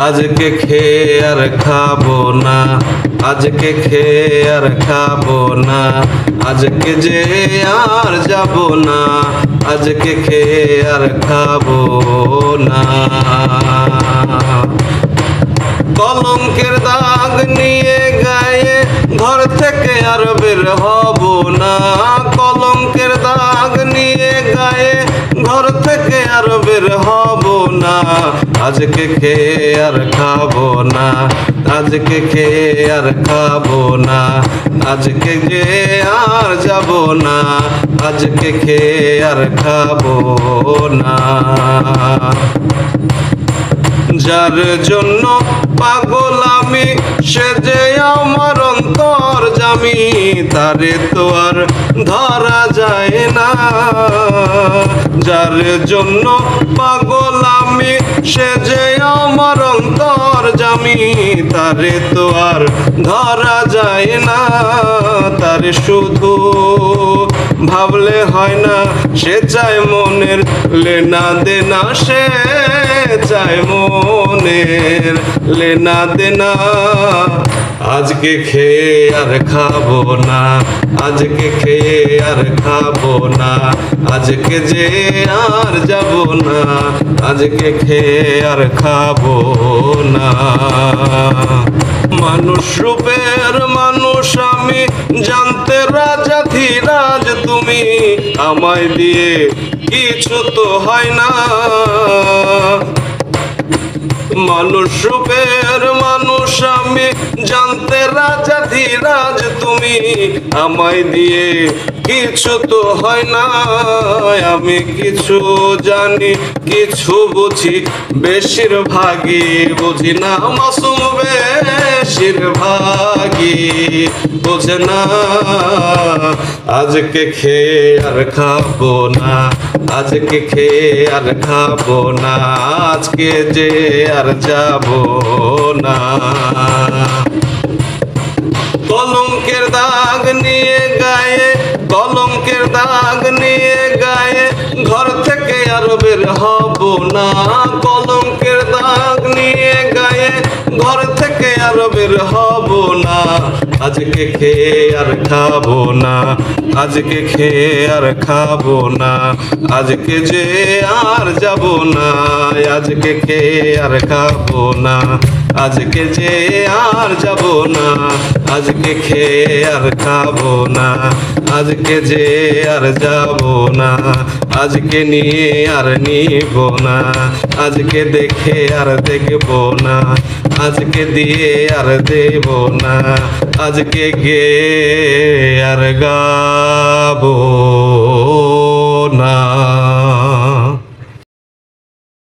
আজকে খেয়ে আর খাবো না, আজকে খেয়ে আর খাবো না, আজকে যে আর যাব না, আজকে খেয়ে আর খাবো না। কলঙ্কের দাগ নিয়ে গায়ে ঘর থেকে আর বের হব না, কলঙ্কের দাগ নিয়ে গায়ে ঘর থেকে আর বের হব না, আজকে খেয়ে আর খাবো না, আজকে খেয়ে আর খাবো না, আজকে যে আর যাব না, আজকে খেয়ে আর খাবো না। যার জন্য পাগল আমি সে যে আমার অন্তর্যামী, তারে তো আর ধরা যায় না। যার জন্য পাগল আমি সে যে আমার অন্তর্যামী, তারে তো আর ধরা যায় না। তারে শুধু ভাবলে হয় না, সে চায় মনের লেনা দেনা, সে চায় মনের লেনা দেনা। আজকে খেয়ে আর খাবো না, আজকে খেয়ে আর খাবো না, আজকে যে আর যাব না, আজকে খেয়ে আর খাবো না। মানুষ রূপের মানুষ আমি জানতে রাজা ধীরাজ তুমি, আমায় দিয়ে কিছু তো হয় না। মানুষ রূপের মানুষ আমি জানতে রাজা ধীরাজ তুমি, আমায় দিয়ে কিছু তো হয় না। আমি কিছু জানি কিছু বুঝি, বেশিরভাগই বুঝি না। মাসুম বেশিরভাগই বোঝে না। আজকে খেয়ে আর খাবো না, আজকে খেয়ে আর খাবো না, আজকে যে আর যাব না। কলঙ্কের দাগ নিয়ে গায়ে, কলঙ্কের দাগ নিয়ে গায়ে ঘর থেকে আর বের হব না, কলঙ্কের দাগ নিয়ে গায়ে ঘর থেকে আর বের হব না, আজকে খেয়ে আর খাবো না, আজকে খেয়ে আর খাবো না, আজকে যে আর যাব না, আজকে খেয়ে আর খাবো না, আজকে যে আর যাব না, আজকে খেয়ে আর খাবো না, আজকে যে আর যাব না, আজকে নিয়ে আর নিব না, আজকে দেখে আর দেখব না, আজকে দিয়ে আর দেব না, আজকে গে আর গাবো।